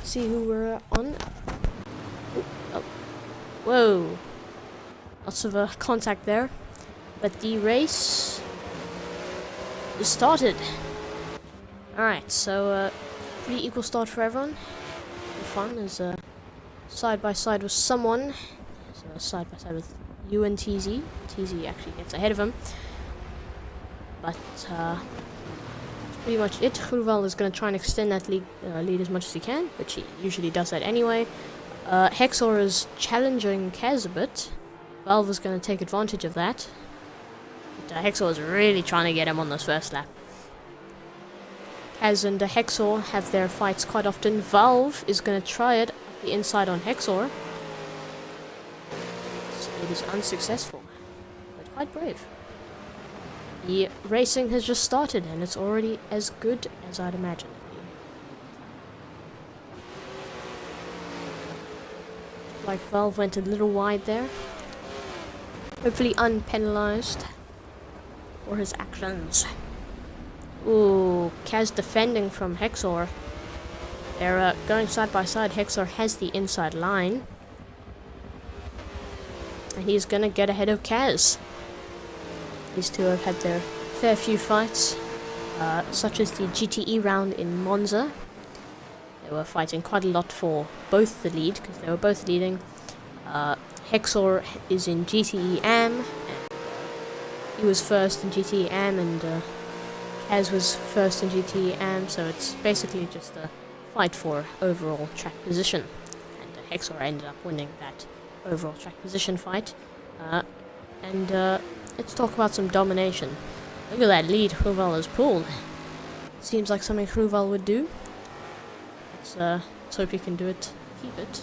see who we're on. Oh. Whoa. Lots of contact there. But the race is started. Alright, so pretty equal start for everyone. The fun is side by side with someone. So side by side with you and TZ. TZ actually gets ahead of him. But that's pretty much it. Groenewald is going to try and extend that lead as much as he can, which he usually does that anyway. Hexor is challenging Kaz a bit. Valve is going to take advantage of that. But Hexor is really trying to get him on this first lap. Kaz and Hexor have their fights quite often. Valve is going to try it up the inside on Hexor. It is unsuccessful, but quite brave. The racing has just started and it's already as good as I'd imagined. Like Valve went a little wide there. Hopefully unpenalized for his actions. Ooh, Kaz defending from Hexor. They're going side by side. Hexor has the inside line. And he's gonna get ahead of Kaz. These two have had their fair few fights, such as the GTE round in Monza. They were fighting quite a lot for both the lead, because they were both leading. Hexor is in GTE AM. He was first in GTE AM, and Kaz was first in GTE AM, so it's basically just a fight for overall track position. And Hexor ended up winning that overall track position fight. Let's talk about some domination. Look at that lead Groenewald has pulled. Seems like something Groenewald would do. Let's hope he can do it, keep it.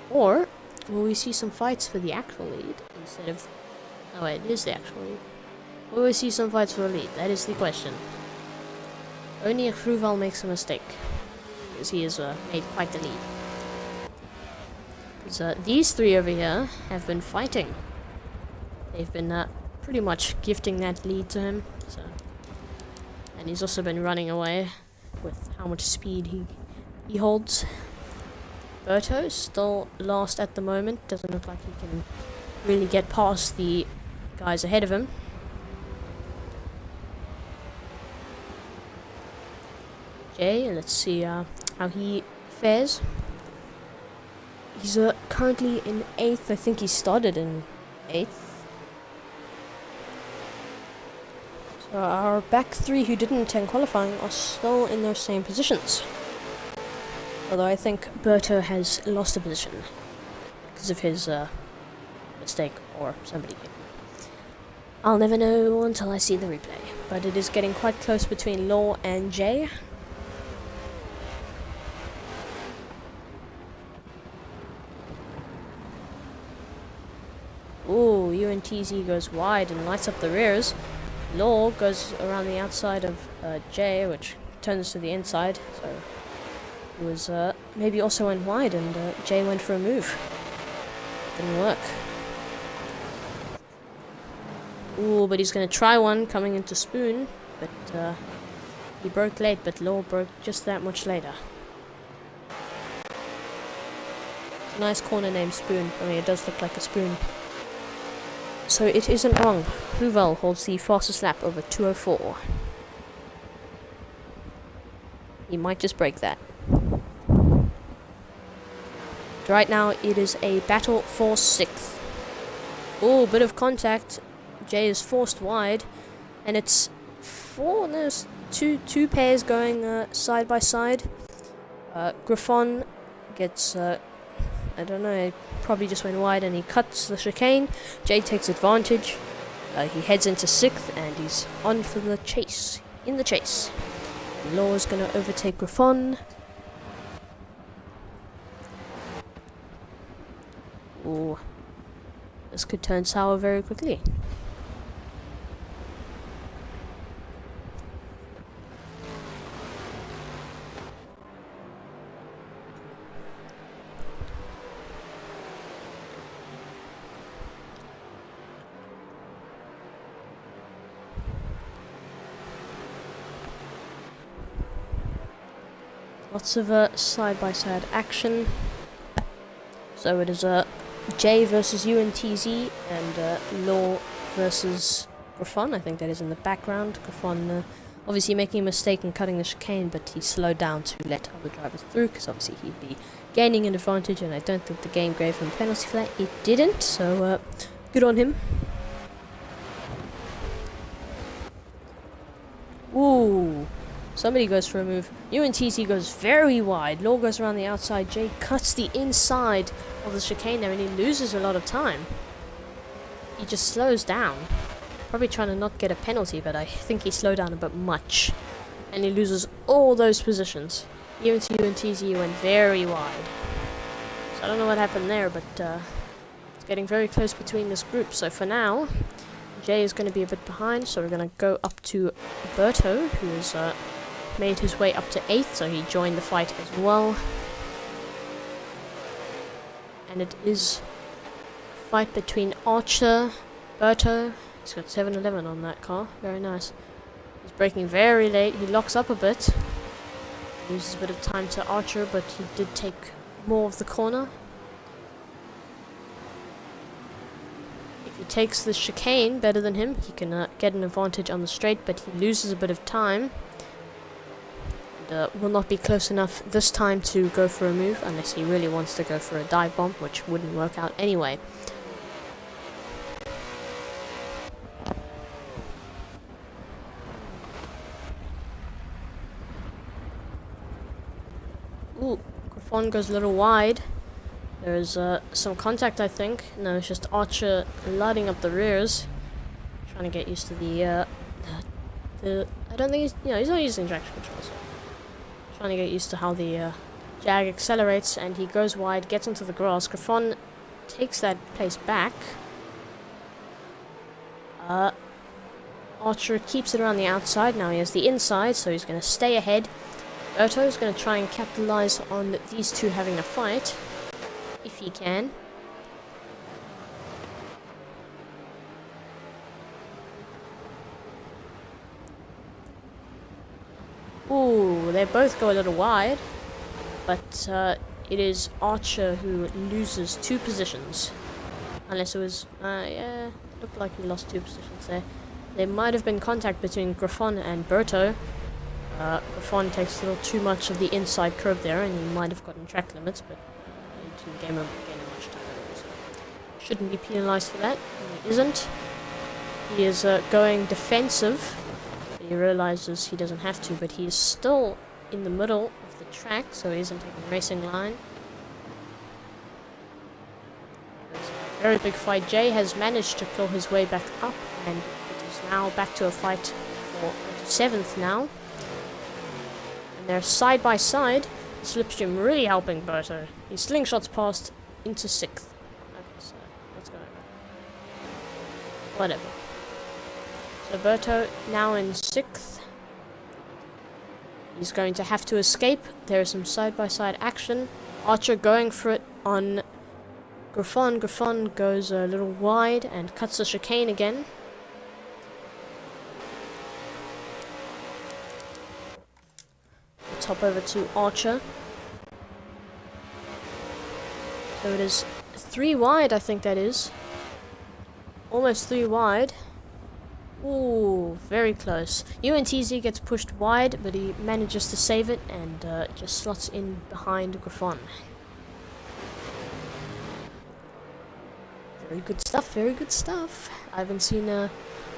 Or will we see some fights for the actual lead instead of... Oh wait, it is the actual lead. Will we see some fights for the lead? That is the question. Only if Groenewald makes a mistake, because he has made quite the lead. Because these three over here have been fighting. They've been pretty much gifting that lead to him. So. And he's also been running away with how much speed he holds. Berto still last at the moment. Doesn't look like he can really get past the guys ahead of him. Jay, let's see how he fares. He's currently in 8th. I think he started in 8th. So our back three who didn't attend qualifying are still in those same positions. Although I think Berto has lost a position because of his mistake or somebody. I'll never know until I see the replay. But it is getting quite close between Law and Jay. Ooh, UNTZ goes wide and lights up the rears. Law goes around the outside of Jay, which turns to the inside. So he was maybe also went wide, and Jay went for a move. Didn't work. Ooh, but he's gonna try one coming into Spoon, but he broke late. But Law broke just that much later. It's a nice corner named Spoon. I mean, it does look like a spoon. So it isn't wrong. Groenewald holds the fastest lap over 2:04. He might just break that. Right now it is a battle for 6th. Oh, bit of contact. Jay is forced wide, and it's there's two pairs going side by side. Griffon gets I don't know, he probably just went wide and he cuts the chicane. Jay takes advantage. He heads into 6th and he's on for the chase. In the chase. Law is going to overtake Griffon. Ooh. This could turn sour very quickly. Lots of side-by-side action. So it is J versus UNTZ and Law versus Griffon. I think that is in the background. Griffon obviously making a mistake in cutting the chicane, but he slowed down to let other drivers through because obviously he'd be gaining an advantage, and I don't think the game gave him a penalty for that. It didn't, so good on him. Ooh, somebody goes for a move. UNTZ goes very wide. Law goes around the outside. Jay cuts the inside of the chicane there, and he loses a lot of time. He just slows down. Probably trying to not get a penalty, but I think he slowed down a bit much. And he loses all those positions. UNTZ went very wide. So I don't know what happened there, but it's getting very close between this group. So for now, Jay is going to be a bit behind, so we're going to go up to Berto, who has made his way up to 8th, so he joined the fight as well. And it is a fight between Archer, Berto. He's got 711 on that car, very nice. He's braking very late, he locks up a bit. Loses a bit of time to Archer, but he did take more of the corner. If he takes the chicane better than him, he can get an advantage on the straight, but he loses a bit of time. And will not be close enough this time to go for a move, unless he really wants to go for a dive bomb, which wouldn't work out anyway. Ooh, Griffon goes a little wide. There's some contact, I think. No, it's just Archer lighting up the rears. Trying to get used to the I don't think he's not using traction control, so trying to get used to how the Jag accelerates, and he goes wide, gets onto the grass. Griffon takes that place back. Archer keeps it around the outside. Now he has the inside, so he's going to stay ahead. Berto is going to try and capitalize on these two having a fight, if he can. Ooh, they both go a little wide, but it is Archer who loses 2 positions. Unless it was, yeah, looked like he lost 2 positions there. There might have been contact between Griffon and Berto. Griffon takes a little too much of the inside curve there, and he might have gotten track limits, but he didn't gain much time. So shouldn't be penalized for that, and he isn't. He is going defensive. He realizes he doesn't have to, but he is still in the middle of the track, so he isn't taking racing line. There's a very big fight. Jay has managed to claw his way back up, and it is now back to a fight for 7th now. And they're side by side. Slipstream really helping Berto. He slingshots past into 6th. Okay, so let's go over. Whatever. So Berto now in 6th. He's going to have to escape. There is some side-by-side action. Archer going for it on Griffon. Griffon goes a little wide and cuts the chicane again. Let's hop over to Archer. So it is 3 wide, I think that is. Almost 3 wide. Ooh, very close. UNTZ gets pushed wide, but he manages to save it and just slots in behind Griffon. Very good stuff, very good stuff. I haven't seen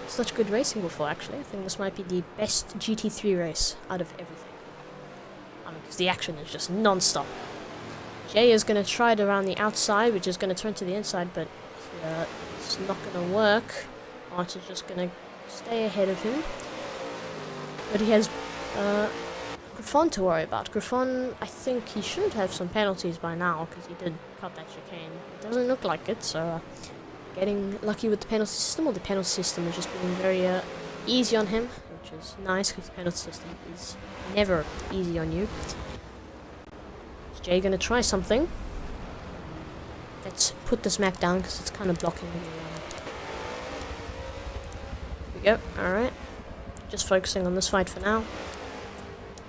such good racing before, actually. I think this might be the best GT3 race out of everything. I mean, because the action is just non-stop. Jay is going to try it around the outside, which is going to turn to the inside, but it's not going to work. Archer's just going to stay ahead of him. But he has Griffon to worry about. Griffon, I think he should have some penalties by now, because he did cut that chicane. It doesn't look like it, so getting lucky with the penalty system, or the penalty system is just being very easy on him, which is nice, because the penalty system is never easy on you. Is Jay going to try something? Let's put this map down, because it's kind of blocking me. Here we go, alright. Just focusing on this fight for now.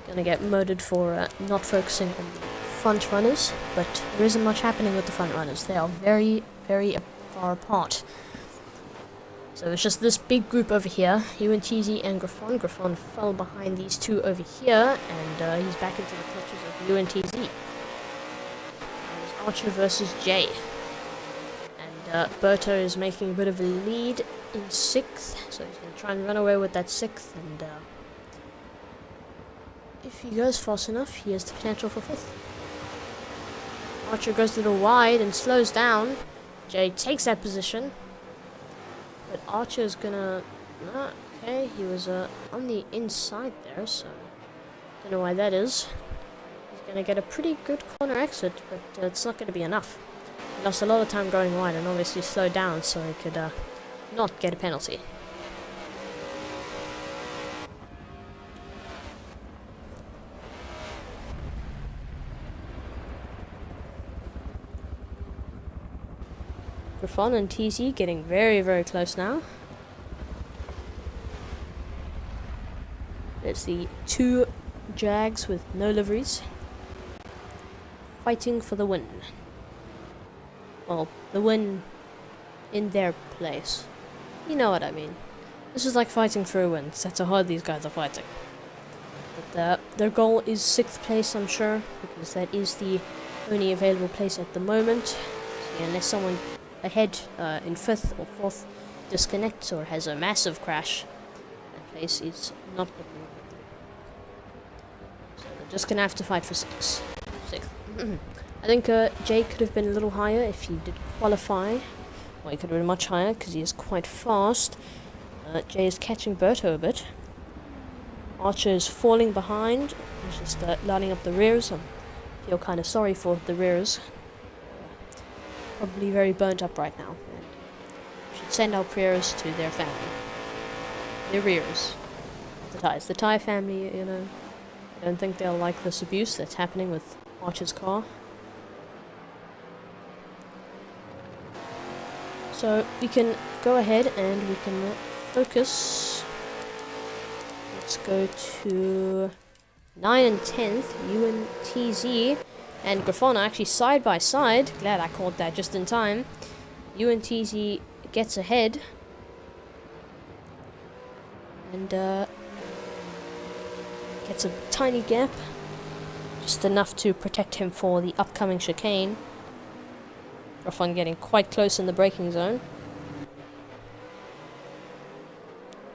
gonna get murdered for not focusing on the front runners, but there isn't much happening with the front runners. They are very, very far apart. So it's just this big group over here, UNTZ and Griffon. Griffon fell behind these two over here, and he's back into the clutches of UNTZ. There's Archer versus Jay. And Berto is making a bit of a lead in 6th, so he's going to try and run away with that 6th, and if he goes fast enough, he has the potential for 5th. Archer goes a little wide and slows down. Jay takes that position. But Archer is gonna... okay, he was on the inside there, so... don't know why that is. He's gonna get a pretty good corner exit, but it's not gonna be enough. He lost a lot of time going wide and obviously slowed down so he could not get a penalty. Griffon and TZ getting very, very close now. There's the 2 Jags with no liveries. Fighting for the win. Well, the win in their place. You know what I mean. This is like fighting for a win, 'cause that's how hard these guys are fighting. But their goal is 6th place, I'm sure, because that is the only available place at the moment. So unless someone ahead in 5th or 4th disconnects or has a massive crash, that place is not looking good. So they're just gonna have to fight for 6th. I think Jay could have been a little higher if he did qualify. Well, he could have been much higher because he is quite fast. Jay is catching Berto a bit. Archer is falling behind. He's just lining up the rears. I feel kind of sorry for the rears. Probably very burnt up right now. And we should send our prayers to their family. Their rears. The Ties. The Tie family, you know. I don't think they'll like this abuse that's happening with Archer's car. So we can go ahead and we can focus. Let's go to 9 and 10th, UNTZ and Griffon are actually side by side. Glad I caught that just in time. UNTZ gets ahead. And gets a tiny gap. Just enough to protect him for the upcoming chicane. Griffon getting quite close in the braking zone.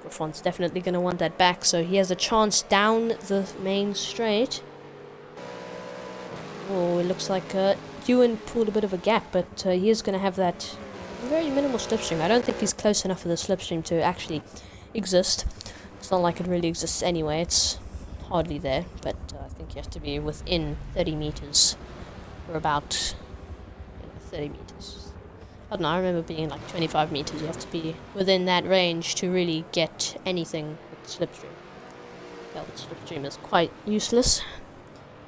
Griffon's definitely going to want that back, so he has a chance down the main straight. Oh, it looks like Ewan pulled a bit of a gap, but he is going to have that very minimal slipstream. I don't think he's close enough for the slipstream to actually exist. It's not like it really exists anyway, it's hardly there, but I think you have to be within 30 meters, or about 30 meters. I don't know, I remember being like 25 meters. You have to be within that range to really get anything with slipstream. Well, the slipstream is quite useless.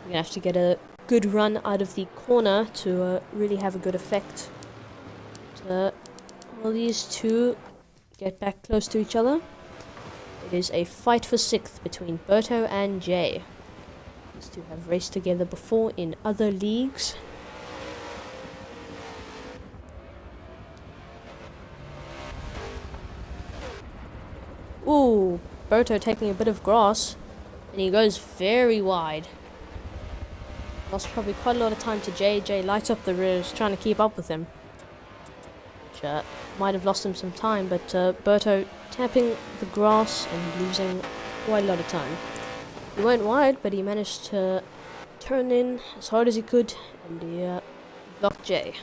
You're gonna have to get a good run out of the corner to really have a good effect. So, all these two get back close to each other. It is a fight for 6th between Berto and Jay. These two have raced together before in other leagues. Ooh, Berto taking a bit of grass, and he goes very wide. Lost probably quite a lot of time to Jay. Jay lights up the rears, trying to keep up with him. Which might have lost him some time, but Berto tapping the grass and losing quite a lot of time. He went wide, but he managed to turn in as hard as he could, and he blocked Jay.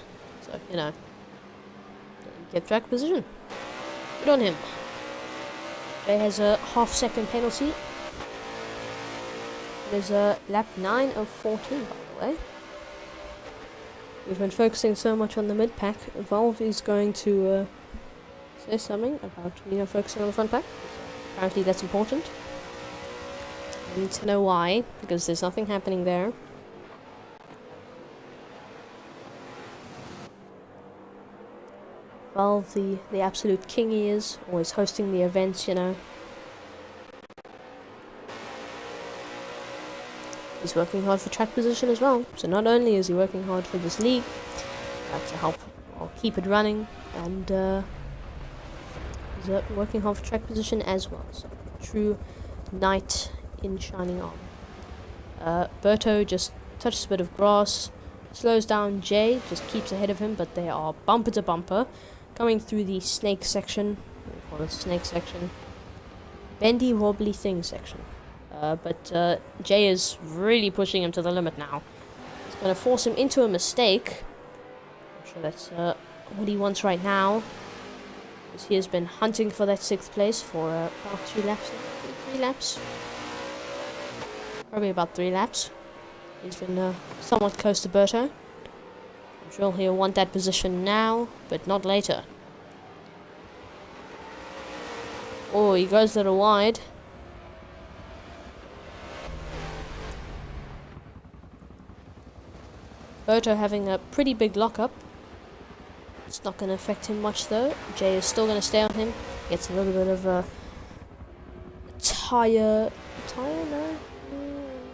So, you know, he kept track position. Good on him. Jay has a half-second penalty. There's a lap 9 of 14, by the way. We've been focusing so much on the mid-pack. Valve is going to say something about, you know, focusing on the front pack. Apparently that's important. I need to know why, because there's nothing happening there. Valve, the absolute king he is, always hosting the events, you know. he's working hard for track position as well. So not only is he working hard for this league to help keep it running, and he's working hard for track position as well. So true knight in shining armor. Berto just touches a bit of grass, slows down. Jay just keeps ahead of him, but they are bumper to bumper coming through the snake section. We'll call it snake section. Bendy wobbly thing section. But Jay is really pushing him to the limit now. He's going to force him into a mistake. I'm sure that's what he wants right now. Because he has been hunting for that 6th place for about 2 laps. 3 laps. Probably about 3 laps. He's been somewhat close to Berto. I'm sure he'll want that position now, but not later. Oh, he goes a little wide. Berto having a pretty big lockup. It's not going to affect him much though. Jay is still going to stay on him. Gets a little bit of a tire? No?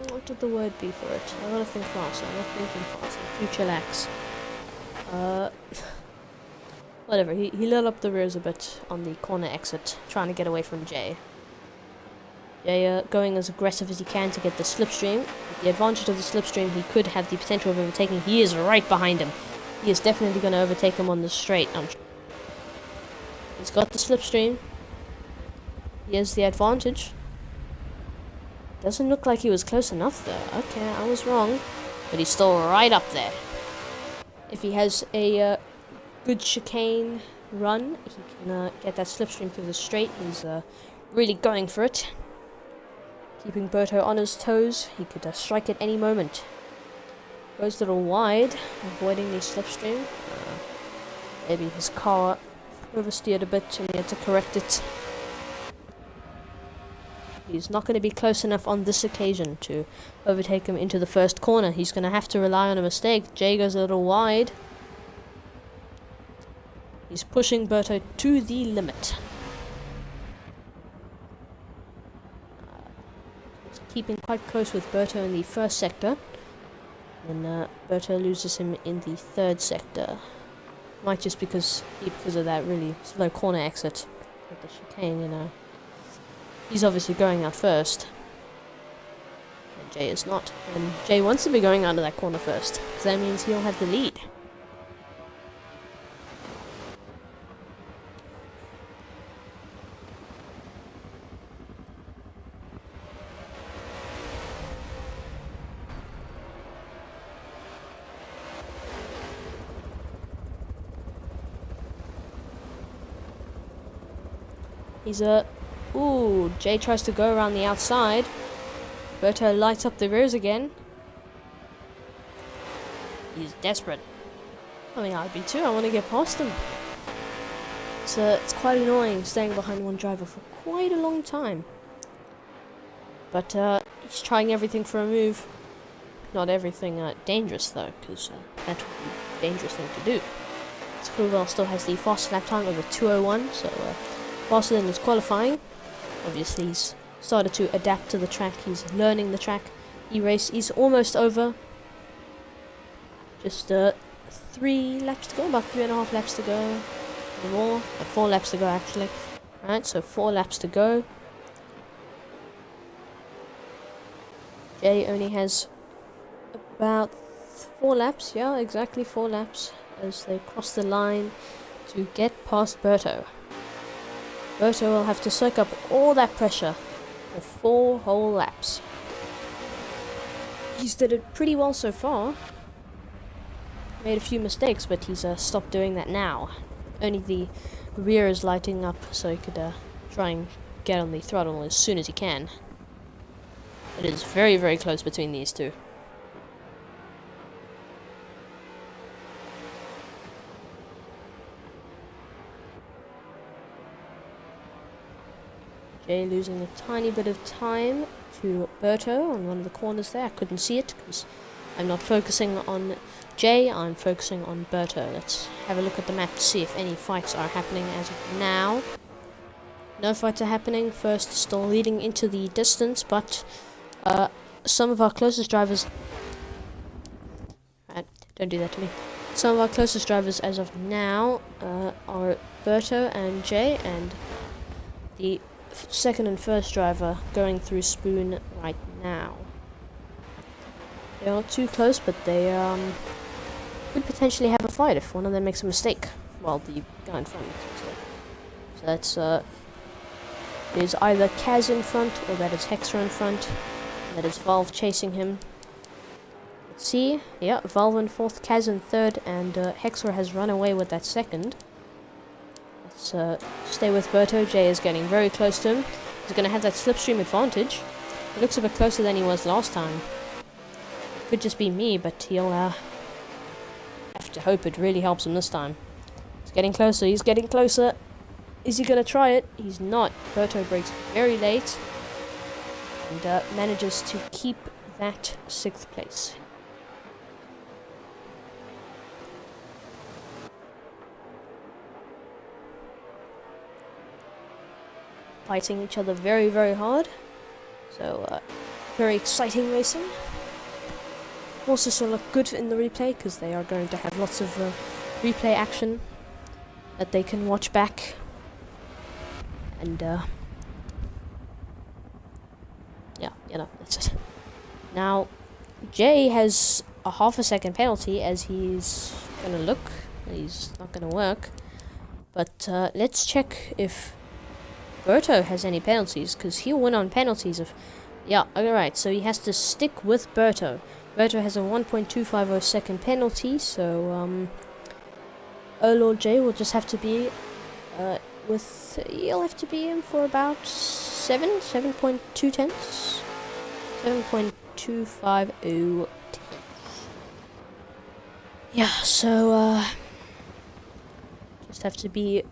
What would the word be for it? I gotta think fast. I'm not thinking fast. I'm too chillax. Whatever. He lit up the rears a bit on the corner exit, trying to get away from Jay. Jay going as aggressive as he can to get the slipstream. With the advantage of the slipstream, he could have the potential of overtaking. He is right behind him. He is definitely going to overtake him on the straight. He's got the slipstream. He has the advantage. Doesn't look like he was close enough though. Okay, I was wrong. But he's still right up there. If he has a good chicane run, he can get that slipstream through the straight. He's really going for it. Keeping Berto on his toes. He could strike at any moment. Goes a little wide, avoiding the slipstream. Maybe his car oversteered a bit and he had to correct it. He's not going to be close enough on this occasion to overtake him into the first corner. He's going to have to rely on a mistake. Jay goes a little wide. He's pushing Berto to the limit. He's keeping quite close with Berto in the first sector. And Berto loses him in the 3rd sector. Might just because of that really slow corner exit with the chicane, you know. He's obviously going out first. And Jay is not. And Jay wants to be going out of that corner first. Because that means he'll have the lead. He's ooh, Jay tries to go around the outside. Berto lights up the rears again. He's desperate. I mean, I'd be too. I want to get past him. It's quite annoying staying behind one driver for quite a long time. But he's trying everything for a move. Not everything dangerous though, because that would be a dangerous thing to do. Screwball still has the fastest lap time over 2:01, so faster than his qualifying. Obviously, he's started to adapt to the track. He's learning the track. E-race is almost over. Just 3 laps to go, about 3.5 laps to go. More, 4 laps to go actually. Alright, so 4 laps to go. Jay only has about 4 laps, yeah, exactly 4 laps as they cross the line to get past Berto. Berto will have to soak up all that pressure for 4 whole laps. He's did it pretty well so far. Made a few mistakes, but he's stopped doing that now. Only the rear is lighting up, so he could try and get on the throttle as soon as he can. It is very, very close between these two. Jay losing a tiny bit of time to Berto on one of the corners there. I couldn't see it because I'm not focusing on Jay, I'm focusing on Berto. Let's have a look at the map to see if any fights are happening as of now. No fights are happening. First still leading into the distance, but some of our closest drivers... Right, don't do that to me. Some of our closest drivers as of now are Berto and Jay, and the second and first driver going through Spoon right now. They're not too close, but they could potentially have a fight if one of them makes a mistake. Well, the guy in front makes a mistake. So that's is either Kaz in front, or that is Hexer in front. That is Valve chasing him. Let's see. Yeah, Valve in fourth, Kaz in third, and Hexer has run away with that second. Let's stay with Berto. Jay is getting very close to him. He's going to have that slipstream advantage. He looks a bit closer than he was last time. Could just be me, but he'll have to hope it really helps him this time. He's getting closer. He's getting closer. Is he going to try it? He's not. Berto breaks very late and manages to keep that 6th place. Fighting each other very, very hard. So, very exciting racing. Also, this will look good in the replay because they are going to have lots of replay action that they can watch back. And yeah, you know, that's it. Now, Jay has a half a second penalty as he's gonna look. He's not gonna work. But let's check if Berto has any penalties, because he'll win on penalties if... Yeah, alright, so he has to stick with Berto. Berto has a 1.250 second penalty, so oh Lord Jay will just have to be he'll have to be in for about 7.2 tenths. 7.250. Yeah, so just have to be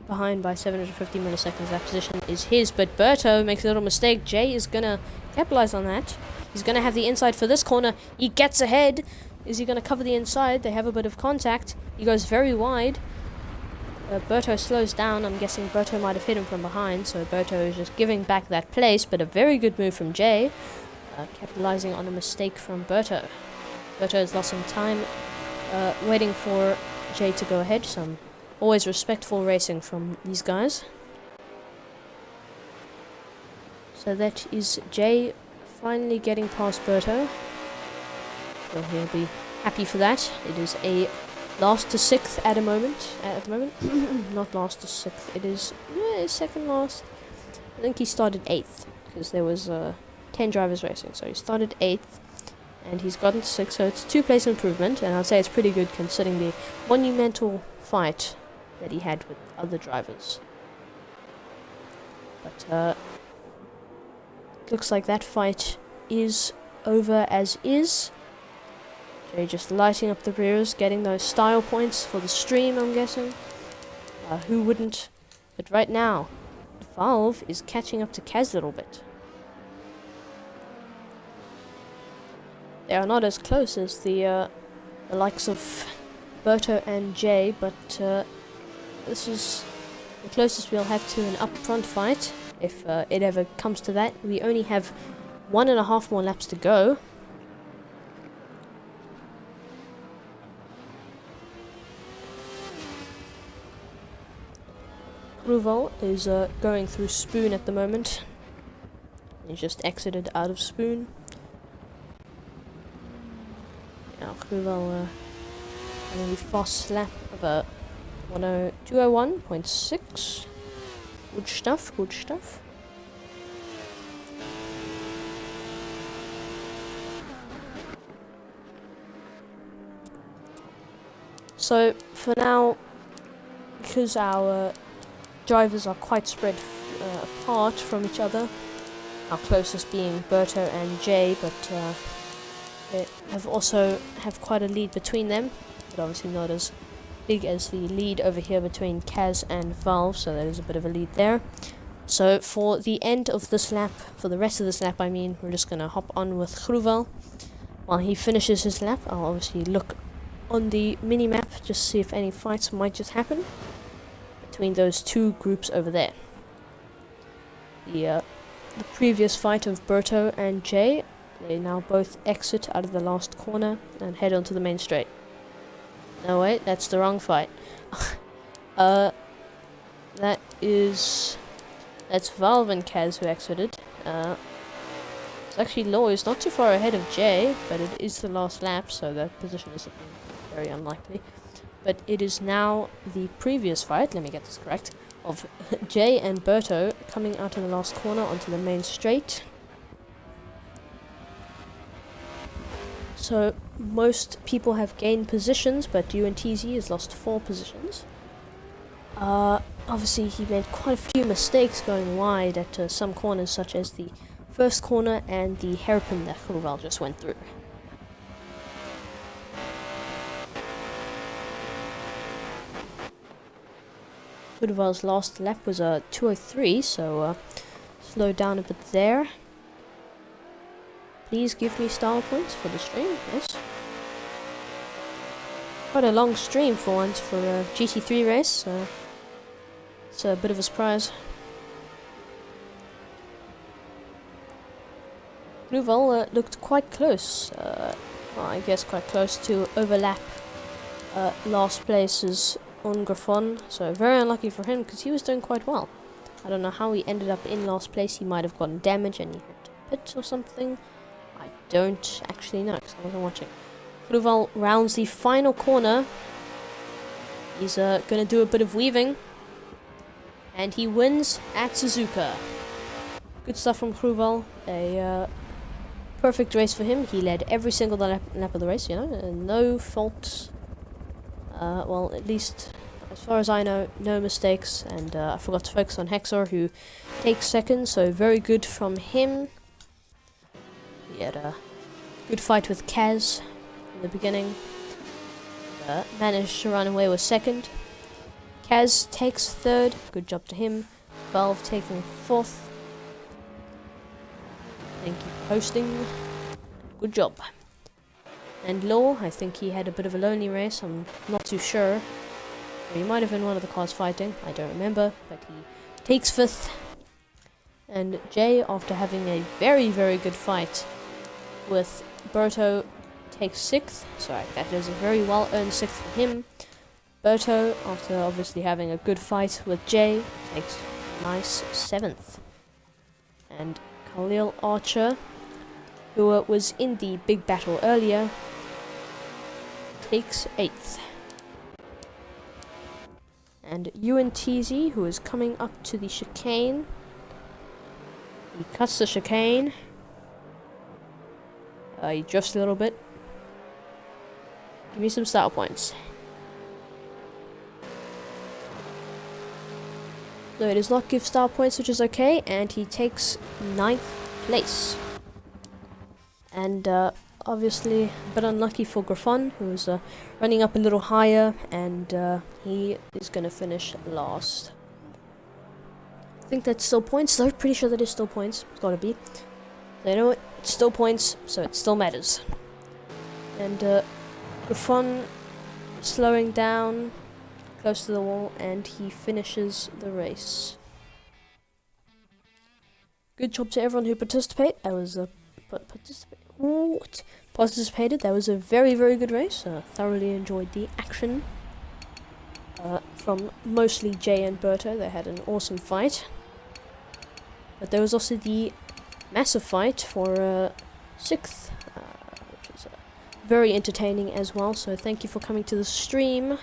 behind by 750 milliseconds. That position is his, but Berto makes a little mistake. Jay is gonna capitalize on that. He's gonna have the inside for this corner. He gets ahead. Is he gonna cover the inside? They have a bit of contact. He goes very wide. Berto slows down. I'm guessing Berto might have hit him from behind, so Berto is just giving back that place, but a very good move from Jay, capitalizing on a mistake from Berto. Berto has lost some time waiting for Jay to go ahead. Some always respectful racing from these guys. So that is Jay finally getting past Berto. So he'll be happy for that. It is a last to 6th at the moment. Not last to 6th. It is second last. I think he started 8th because there was 10 drivers racing. So he started 8th and he's gotten to 6th. So it's a 2-place improvement, and I'd say it's pretty good considering the monumental fight that he had with other drivers. But looks like that fight is over as is. Jay just lighting up the rears, getting those style points for the stream, I'm guessing. Who wouldn't? But right now, Valve is catching up to Kaz a little bit. They are not as close as the likes of Berto and Jay, but this is the closest we'll have to an up-front fight, if it ever comes to that. We only have 1.5 more laps to go. Ruval is going through Spoon at the moment. He's just exited out of Spoon. Now Ruval having a fast lap of 201.6. Good stuff, good stuff. So for now, because our drivers are quite spread apart from each other, our closest being Berto and Jay, but they have quite a lead between them, but obviously not as big as the lead over here between Kaz and Valve, so there is a bit of a lead there. So for the end of this lap, for the rest of this lap I mean, we're just going to hop on with Groeval. While he finishes his lap, I'll obviously look on the mini-map, just see if any fights might just happen between those two groups over there. The previous fight of Berto and Jay They now both exit out of the last corner and head onto the main straight. No, wait, that's the wrong fight. That's Valve and Kaz who exited. It's actually Law is not too far ahead of Jay, but it is the last lap, so that position is looking very unlikely. But it is now the previous fight, let me get this correct, of Jay and Berto coming out of the last corner onto the main straight. So most people have gained positions, but UNTZ has lost 4 positions. Obviously he made quite a few mistakes going wide at some corners, such as the first corner and the hairpin that Groval just went through. Groval's last lap was a 2:03, so slowed down a bit there. Please give me star points for the stream, yes. Quite a long stream for once for a GT3 race. It's a bit of a surprise. Groval looked quite close, well, I guess quite close to overlap last place's on Griffon, so very unlucky for him because he was doing quite well. I don't know how he ended up in last place. He might have gotten damage and he hit pit or something. I don't actually know because I wasn't watching. Groval rounds the final corner. He's gonna do a bit of weaving. And he wins at Suzuka. Good stuff from Groval. A perfect race for him. He led every single lap of the race, you know, no faults. Well, at least as far as I know, no mistakes. And I forgot to focus on Hexor, who takes second, so very good from him. He had a good fight with Kaz in the beginning. Managed to run away with second. Kaz takes third, good job to him. Valve taking fourth. Thank you for hosting. Good job. And Law, I think he had a bit of a lonely race, I'm not too sure. Or he might have been one of the cars fighting, I don't remember, but he takes fifth. And Jay, after having a very, very good fight with Berto, takes sixth. Sorry, that is a very well-earned sixth for him. Berto, after obviously having a good fight with Jay, takes a nice seventh. And Khalil Archer, who was in the big battle earlier, takes 8th. And UNTZ, who is coming up to the chicane, he cuts the chicane. He drifts a little bit. Give me some style points. No, it does not give style points, which is okay, and he takes 9th place. And obviously a bit unlucky for Griffon, who was running up a little higher, and he is going to finish last. I think that's still points, though. Pretty sure that is still points. It's got to be. So you know what? It's still points, so it still matters. And Griffon slowing down close to the wall, and he finishes the race. Good job to everyone who participated. That was a participated. That was a very, very good race. Thoroughly enjoyed the action from mostly Jay and Berto. They had an awesome fight. But there was also the massive fight for 6th, which was very entertaining as well. So thank you for coming to the stream.